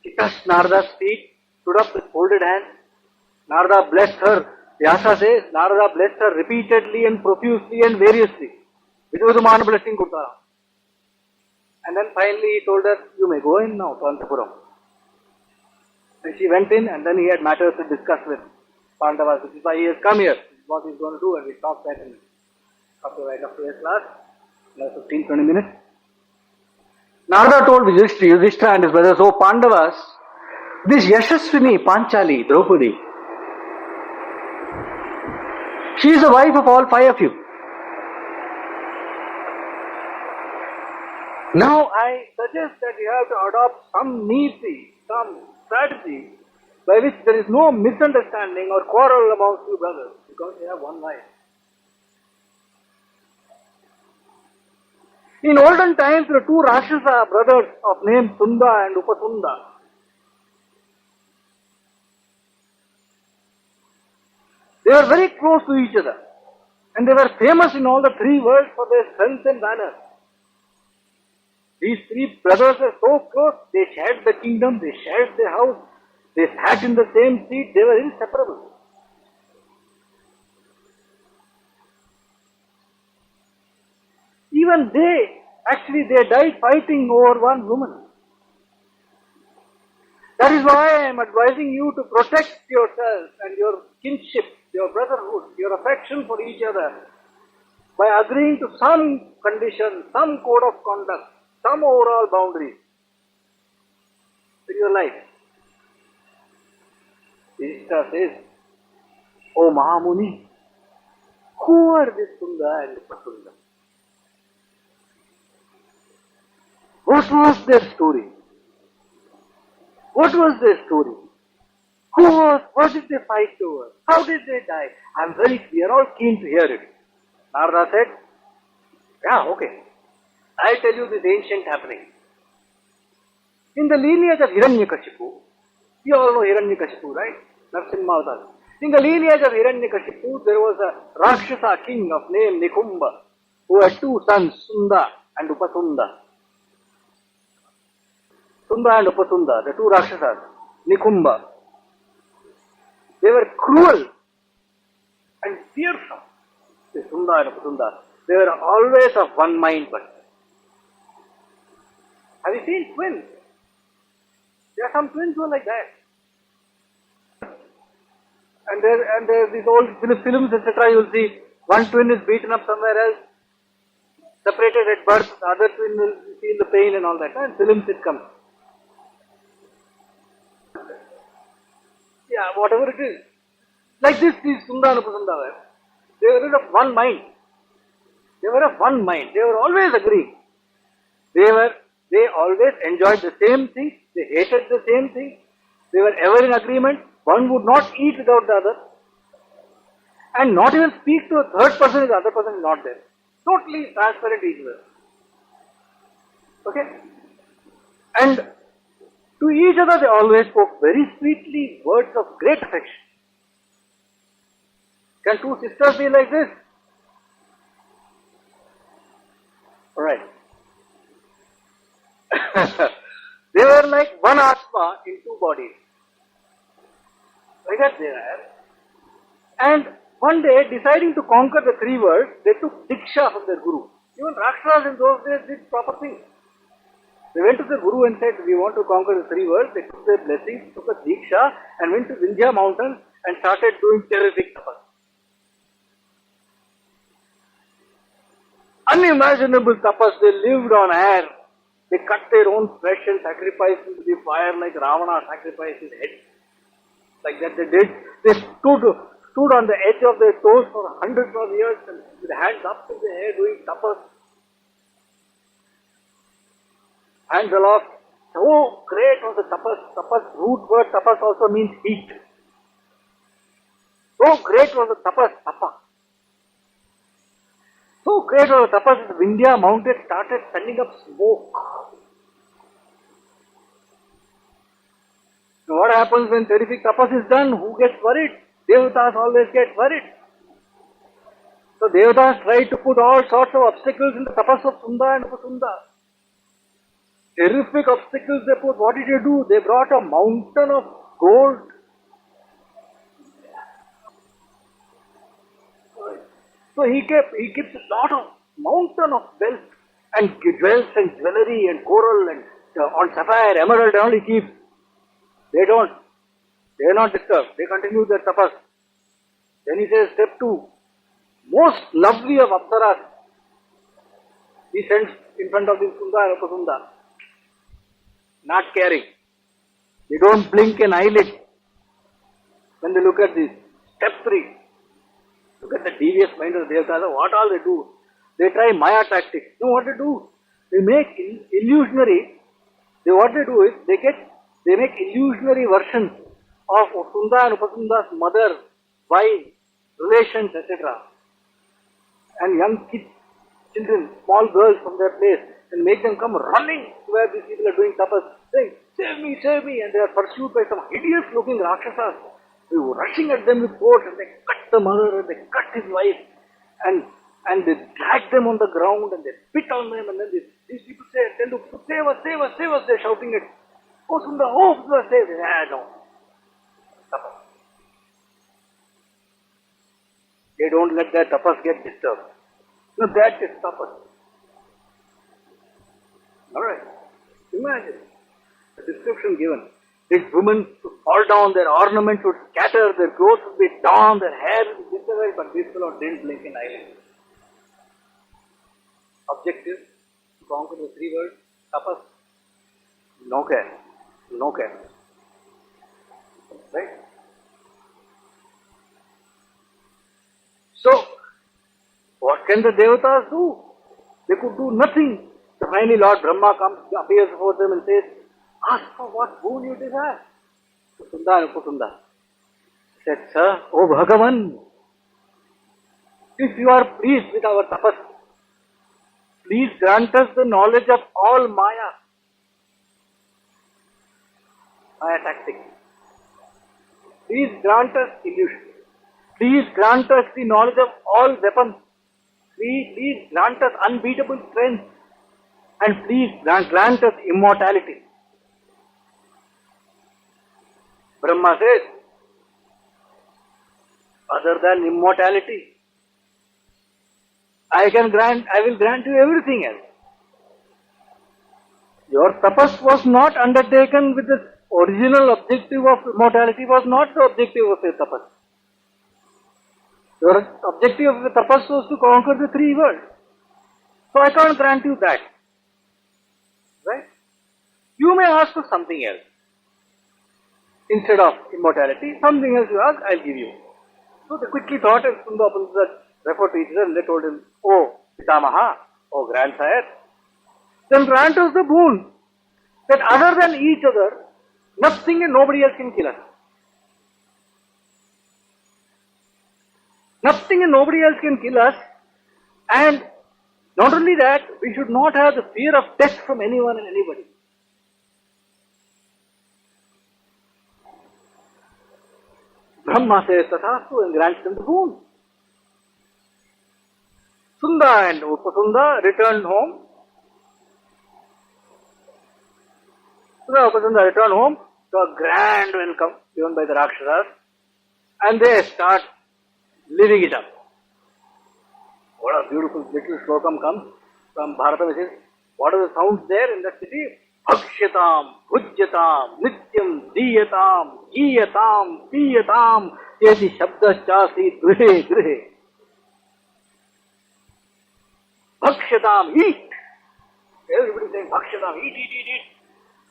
Speaker 1: She touched Narada's feet, stood up with folded hands. Narada blessed her. Vyasa says, Narada blessed her repeatedly and profusely and variously. Vidudumana blessing Kurtara. And then finally he told her, you may go in now to Antapuram. And she went in, and then he had matters to discuss with Pandavas. This is why he has come here. This is what he is going to do, and we talked that in right after his class, 15-20 minutes. Narada told Yudhishthira and his brothers, oh Pandavas, this Yashaswini Panchali, Draupadi, she is the wife of all 5 of you. Now I suggest that you have to adopt some niti, some strategy by which there is no misunderstanding or quarrel amongst you brothers, because you have one wife. In olden times, there were 2 Rakshasa brothers of name Sunda and Upasunda. They were very close to each other, and they were famous in all the 3 worlds for their strength and valor. These 3 brothers were so close, they shared the kingdom, they shared the house, they sat in the same seat, they were inseparable. Even they died fighting over one woman. That is why I am advising you to protect yourself and your kinship, your brotherhood, your affection for each other by agreeing to some conditions, some code of conduct, some overall boundaries. in your life? Yudhishthira says, "O Mahamuni, who are this Sunda and Upasunda? What was their story? What was their story? What did they fight over? How did they die? We are all keen to hear it." Narada said, "Yeah, okay. I'll tell you this ancient happening. In the lineage of Hiranyakashipu, you all know Hiranyakashipu, right? Narsimha Avatar. In the lineage of Hiranyakashipu, there was a Rakshasa king of name Nikumba, who had two sons, Sunda and Upasunda. Sunda and Upasunda, the two Rakshasas, Nikumba. They were cruel and fearsome, the Sunda and Upasunda. They were always of one mind, but have you seen twins? There are some twins who are like that. And there these old films, etc. You will see one twin is beaten up somewhere else, separated at birth, the other twin will feel the pain and all that. And films it comes. Yeah, whatever it is. Like this, these Sunda and Upasunda were. They were of one mind. They were of one mind. They were always agreeing. They always enjoyed the same thing. They hated the same thing. They were ever in agreement. One would not eat without the other. And not even speak to a third person if the other person is not there. Totally transparent each other. Okay? And to each other they always spoke very sweetly words of great affection. Can two sisters be like this? Alright. They were like one Atma in two bodies. Like that they were. And one day, deciding to conquer the three worlds, they took Diksha from their Guru. Even Rakshasas in those days did proper things. They went to the Guru and said, "We want to conquer the three worlds." They took their blessings, took a Diksha and went to Vindhya mountains and started doing terrific tapas. Unimaginable tapas. They lived on air. They cut their own flesh and sacrificed into the fire like Ravana sacrificed his head. Like that they did. They stood on the edge of their toes for hundreds of years and with hands up in the air doing tapas. Hands aloft. So great was the tapas. Tapas, root word tapas also means heat. So great was the tapas, tapa. So great was the tapas that Vindhya mountain started sending up smoke. Now what happens when terrific tapas is done? Who gets worried? Devatas always get worried. So Devatas tried to put all sorts of obstacles in the tapas of Sunda and Upasunda. Terrific obstacles they put. What did they do? They brought a mountain of gold. So he keeps a lot of mountain of wealth and jewels and jewelry and coral and on sapphire, emerald and all he keeps. They are not disturbed. They continue their tapas. Then he says, step 2, most lovely of Apsaras, he sends in front of the Sunda and Upasunda. Not caring. They don't blink an eyelid when they look at this. Step 3. Look at the devious mind of the Devatas. What all they do? They try Maya tactics. You know what they do? They make illusionary. What they do is they make illusionary versions of Sunda and Upasunda's mother, wife, relations, etc. And young kids, children, small girls from their place, and make them come running to where these people are doing tapas, saying, save me, and they are pursued by some hideous looking Rakshasas. They were rushing at them with swords and they cut the mother and they cut his wife and they drag them on the ground and they spit on them and then these people say, tell them, save us, they're shouting it. Oh Sunda, save us. No. Tapas. They don't let their tapas get disturbed. No, that is tapas. Alright. Imagine the description given. These women would fall down, their ornaments would scatter, their clothes would be torn, their hair would be disappeared, but this fellow didn't blink an eyelid. Objective, to conquer the three worlds, tapas, no care. No care. Right? So, what can the devatas do? They could do nothing. So finally Lord Brahma comes, appears before them and says, ask for what boon you desire. Kusunda and Kusunda said, Sir, O Bhagavan, if you are pleased with our tapas, please grant us the knowledge of all Maya. Maya tactics. Please grant us illusion. Please grant us the knowledge of all weapons. Please grant us unbeatable strength. And please grant us immortality. Brahma says, other than immortality, I will grant you everything else. Your tapas was not undertaken with the original objective of immortality, was not the objective of your tapas. Your objective of the tapas was to conquer the three worlds. So I can't grant you that. Right? You may ask for something else. Instead of immortality, something else you ask, I'll give you. So they quickly thought, and Sunda referred to each other and they told him, Oh Pitamaha, oh grandsire, then grant us the boon that other than each other, nothing and nobody else can kill us. Nothing and nobody else can kill us, and not only that, we should not have the fear of death from anyone and anybody. Brahma says Tathastu and grants them the boon. Sunda and Upasunda returned home. Sunda and Upasunda returned home to a grand welcome given by the Rakshasas, and they start living it up. What a beautiful little slokam comes from Bharata, which is, what are the sounds there in that city? Bhaksyatam, Bhujyatam, Nityam, Diyatam, Giyatam, Piyatam, Yeti Shabdaschasi, Grihe, Grihe. Bhaksyatam, eat. Everybody saying Bhaksyatam, eat.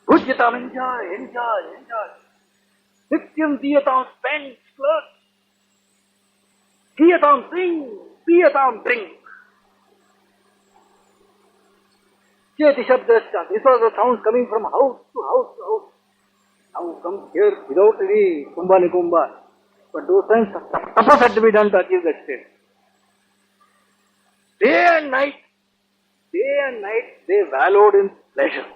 Speaker 1: Bhujyatam, enjoy. Nityam, Diyatam, spend, splurge. Giyatam, sing. Piyatam, drink. Cheti Shabdascha. These are the sounds coming from house to house. Now come here without any kumbha nikumba. But those times, tapas had to be done to achieve that state. Day and night, they wallowed in pleasure.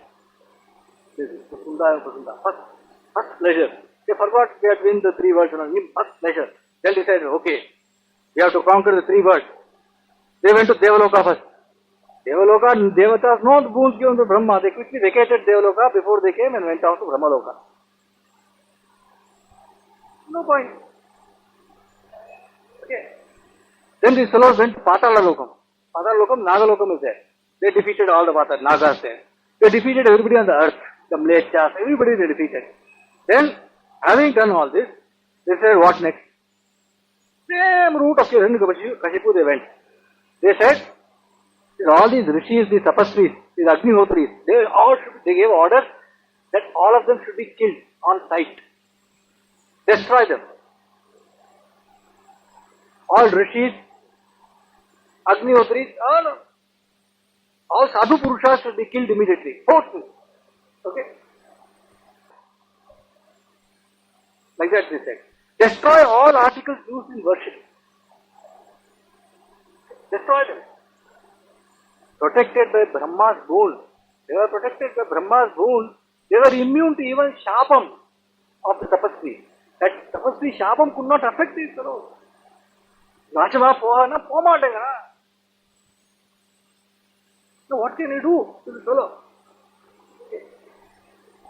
Speaker 1: This is Kusunda. First pleasure. They forgot they had won the three worlds. First pleasure. Then decided, okay, we have to conquer the three worlds. They went to Devaloka first. Devaloka, Devatas, no boons given to Brahma. They quickly vacated Devaloka before they came and went out to Brahmaloka. No point. Okay. Then these fellows went to Patala Lokam. Nagalokam is there. They defeated all the Nagas there. They defeated everybody on the earth. The Mlechas, everybody they defeated. Then, having done all this, they said, what next? Same route of Hiranyakashipu they went. They said, all these rishis, these tapasvis, these Agnihotris, they gave orders that all of them should be killed on sight. Destroy them. All rishis, Agnihotris, all sadhu purushas should be killed immediately. Forcefully. Okay? Like that they said. Destroy all articles used in worship. Destroy them. Protected by Brahma's boon. They were protected by Brahma's boon. They were immune to even Shapam of the Tapasvi. That Tapasvi Shapam could not affect these fellows. Nachama poha na pomatega. So what can you do to the fellow?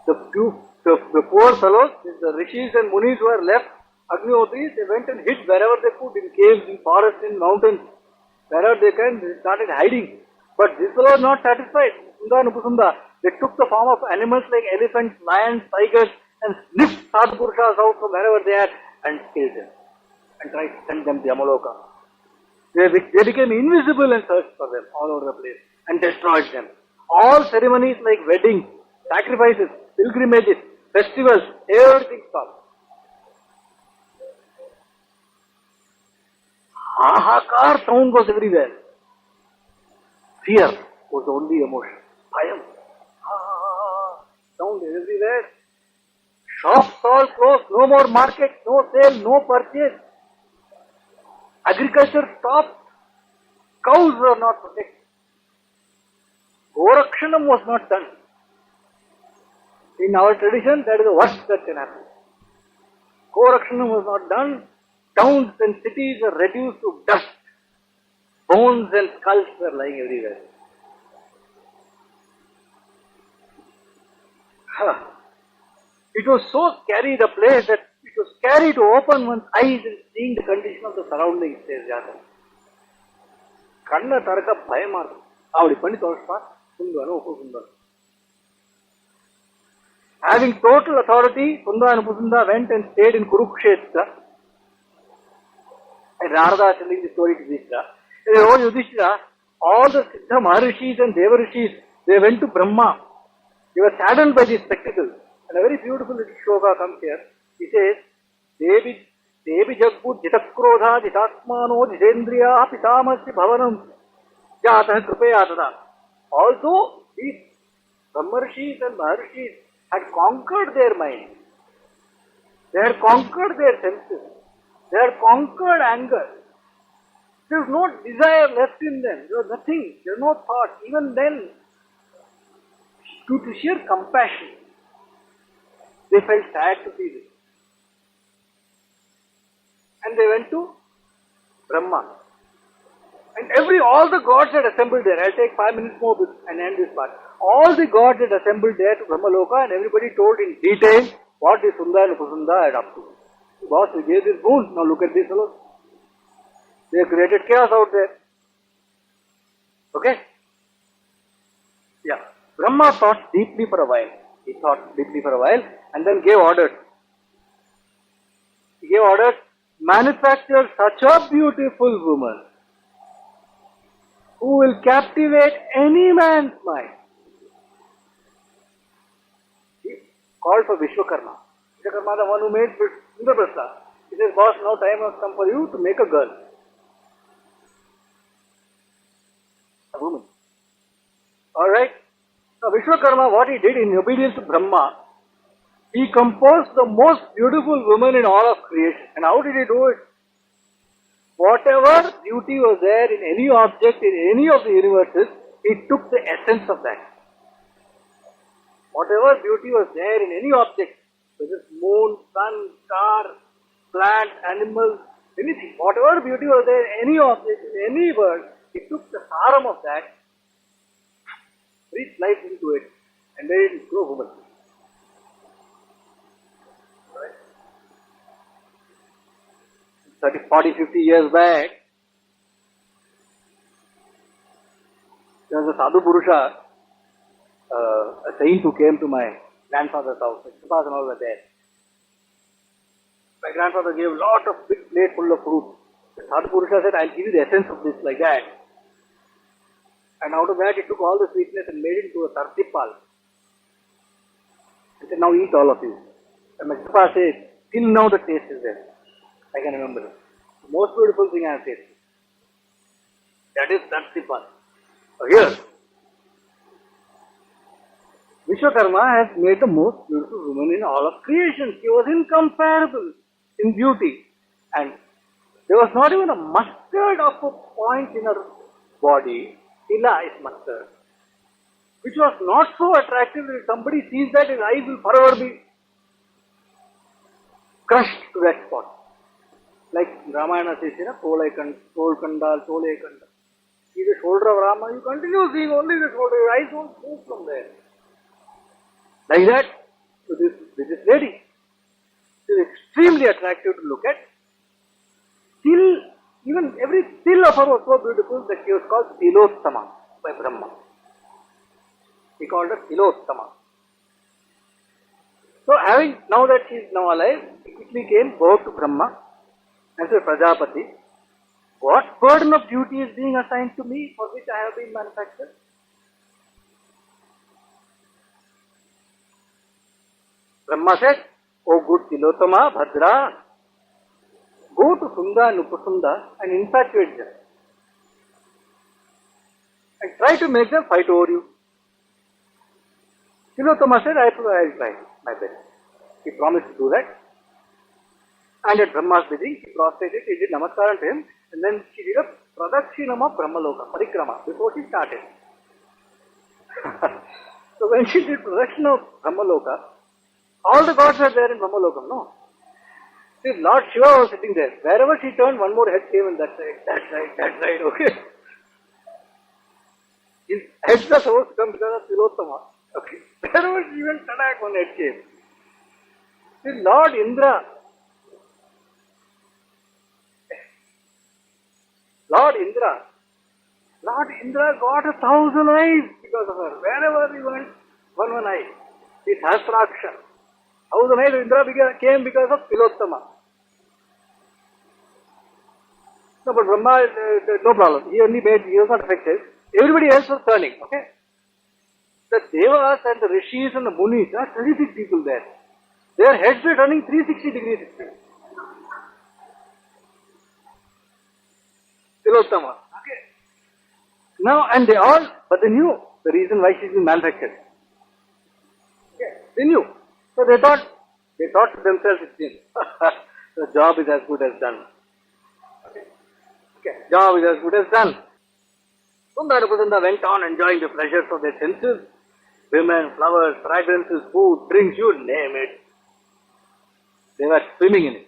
Speaker 1: The poor fellows, the rishis and munis who were left, Agnihotris, they went and hid wherever they could, in caves, in forests, in mountains. Wherever they can, they started hiding. But this fellow was not satisfied. Sunda and Upasunda, they took the form of animals like elephants, lions, tigers, and sniffed sadhu purushas out from wherever they are and killed them. And tried to send them to Yamaloka. They became invisible and searched for them all over the place and destroyed them. All ceremonies like weddings, sacrifices, pilgrimages, festivals, everything stopped. Hahakar sound was everywhere. Fear was the only emotion. Bhayam. Sound everywhere. Shops all closed, no more market, no sale, no purchase. Agriculture stopped. Cows were not protected. Gorakshanam was not done. In our tradition, that is the worst that can happen. Gorakshanam was not done. Towns and cities were reduced to dust. Bones and skulls were lying everywhere. It was so scary, the place, that it was scary to open one's eyes and seeing the condition of the surroundings, says Jataka. Kanna taraka bhayama irukkum. Avadi panni tholpa Sundanu Upasundara. Having total authority, Sundara and Upasundara went and stayed in Kurukshetra. And Narada telling the story to Yudhishthira. They told Yudhishthira, all the Siddha Maharishis and Devarishis, they went to Brahma. They were saddened by this spectacle. And a very beautiful little shloka comes here. He says, Devi Jagbud Jitakrodha Jitatmano Jitendriya Pitamasya Bhavanam Jatah Kripaya Tada. Although these Brahmarshis and Maharishis had conquered their mind, they had conquered their senses, they had conquered anger. There was no desire left in them. There was nothing. There was no thought. Even then, due to sheer compassion, they felt sad to see this. And they went to Brahma. And all the gods had assembled there. I'll take 5 minutes more and end this part. All the gods had assembled there to Brahmaloka, and everybody told in detail what the Sundara and Upasundara had up to. Boss, we gave this boon. Now look at this fellows. They created chaos out there. Okay? Yeah. Brahma thought deeply for a while. He thought deeply for a while and then gave orders. He gave orders, manufacture such a beautiful woman who will captivate any man's mind. He called for Vishwakarma. Vishwakarma, the one who made Indraprastha. He says, boss, now time has come for you to make a girl. A woman. Alright? Now Vishwakarma, what he did in obedience to Brahma, he composed the most beautiful woman in all of creation. And how did he do it? Whatever beauty was there in any object, in any of the universes, he took the essence of that. Whatever beauty was there in any object, whether it's moon, sun, star, plant, animal, anything, whatever beauty was there in any object, in any world, he took the saram of that, breathed life into it, and made it into a woman. Right? 30, 40, 50 years back, there was a sadhu purusha, a saint who came to my grandfather's house. My grandfather and all were there. My grandfather gave a lot of big plate full of fruit. The sadhu purusha said, I'll give you the essence of this like that. And out of that, he took all the sweetness and made it into a sartipal. He said, now eat all of you. And my grandpa said, till now the taste is there. I can remember it. The most beautiful thing I have tasted. That is sartipal. So here, Vishwakarma has made the most beautiful woman in all of creation. She was incomparable in beauty. And there was not even a mustard of a point in her body. Tila is mustard, which was not so attractive that if somebody sees that, his eyes will forever be crushed to that spot. Like Ramayana says, Tolkandal, Tolekanda. See the shoulder of Rama, you continue seeing only the shoulder, your eyes won't move from there. Like that, so this lady, she is extremely attractive to look at. Till even every still of her was so beautiful that she was called Tilottama by Brahma. He called her Tilottama. So having, now that she is now alive, he quickly came, bowed to Brahma and said, Prajapati, what burden of duty is being assigned to me for which I have been manufactured? Brahma said, "Oh good Tilottama, Bhadra, go to Sunda and Upasunda and infatuate them. And try to make them fight over you." Tilottama said, "I will try my best." He promised to do that. And at Brahma's bidding, she prostrated, she did namaskaram to him, and then she did a pradakshinam of Brahmaloka, parikrama, before she started. So when she did pradakshinam of Brahmaloka, all the gods were there in Brahmalokam, no? See, Lord Shiva was sitting there. Wherever she turned, one more head came in that side, okay? His heads are supposed to come because of Tilottama. Okay. Wherever she went, tadak, one head came. See, Lord Indra got 1,000 eyes because of her. Wherever he went, one eye. This Sahasraksha. 1,000 eyes of Indra came because of Tilottama. No, but Brahma, no problem. He was not affected. Everybody else was turning, okay? The Devas and the Rishis and the Munis are 36 people there. Their heads were turning 360 degrees. Tilottama. Okay. Now, and they knew the reason why she's been manufactured. Okay. They knew. So they thought to themselves, the job is as good as done. Okay. Job is as good as done. Sunda and Upasunda went on enjoying the pleasures of their senses. Women, flowers, fragrances, food, drinks, you name it. They were swimming in it.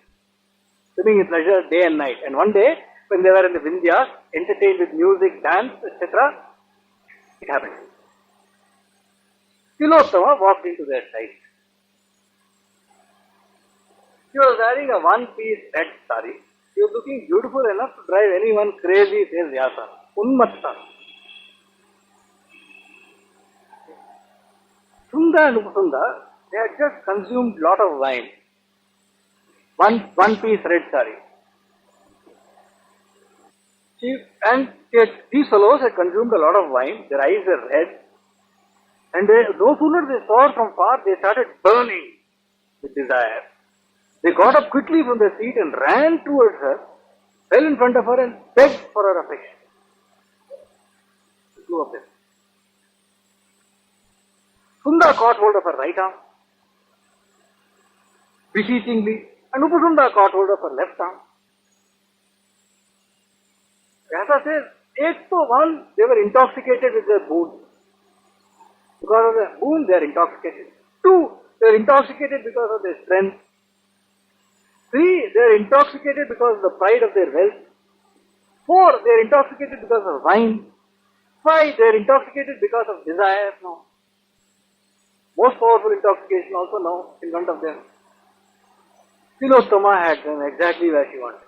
Speaker 1: Swimming in pleasure day and night. And one day, when they were in the Vindhyas, entertained with music, dance, etc., it happened. Tilottama walked into their sight. She was wearing a one-piece red sari. She was looking beautiful enough to drive anyone crazy, says Vyasa. Unmatta. Sunda and Upasunda, they had just consumed lot of wine. One-piece red sari. These fellows had consumed a lot of wine, their eyes were red, and no sooner they saw her from far, they started burning with desire. They got up quickly from their seat and ran towards her, fell in front of her and begged for her affection. The two of them. Sunda caught hold of her right arm, beseechingly, and Upasunda caught hold of her left arm. Vyasa says, eight to one, they were intoxicated with their boon. Because of their boon, they are intoxicated. Two, they are intoxicated because of their strength. Three, they are intoxicated because of the pride of their wealth. Four, they are intoxicated because of wine. Five, they are intoxicated because of desire. No. Most powerful intoxication also now in front of them. Tilottama had done exactly where she wanted.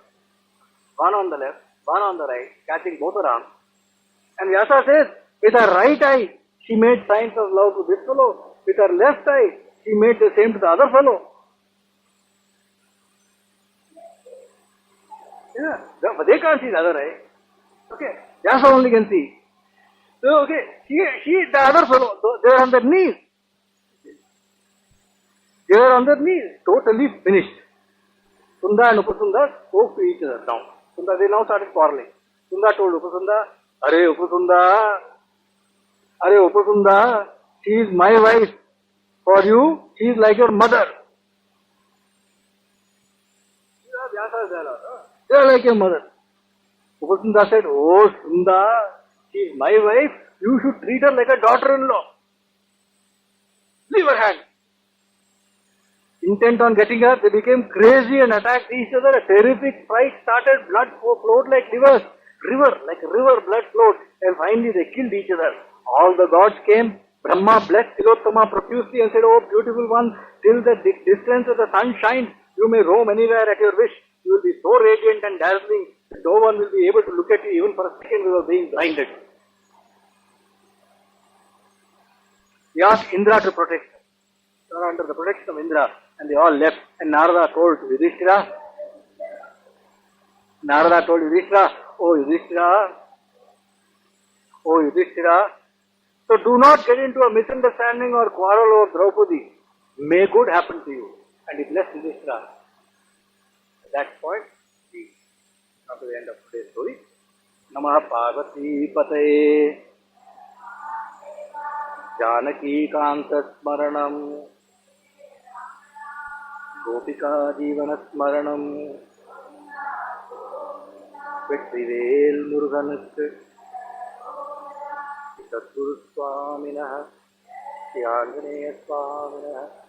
Speaker 1: One on the left, one on the right, catching both her arms. And Vyasa says, with her right eye, she made signs of love to this fellow. With her left eye, she made the same to the other fellow. Yeah, but they can't see the other eye. Okay, Vyasa only can see. So, okay, the other fellow, they are on their knees. They are on their knees, totally finished. Sunda and Upasunda spoke to each other now. Sunda, they now started quarreling. Sunda told Upasunda, Are Upasunda, she is my wife. For you, she is like your mother. They are like your mother. Upasunda said, Oh, Sunda, she is my wife. You should treat her like a daughter-in-law. Leave her hand. Intent on getting her, they became crazy and attacked each other. A terrific fight started. Blood flowed like rivers. Blood flowed. And finally they killed each other. All the gods came. Brahma blessed Tilottama profusely and said, Oh, beautiful one, till the distance of the sun shines, you may roam anywhere at your wish. You will be so radiant and dazzling that no one will be able to look at you even for a second without being blinded. He asked Indra to protect her. They were under the protection of Indra, and they all left. And Narada told Yudhishthira, Oh Yudhishthira, so do not get into a misunderstanding or quarrel over Draupadi.
Speaker 3: May good happen to you. And he blessed Yudhishthira. At that point, we come to the end of today's story. Namah Parvati Pataye Janaki Kanta Smaranam Gopika Jivana Smaranam Vetrivel Muruganukku Sadguru Swaminah Shri Anjaneya Swaminah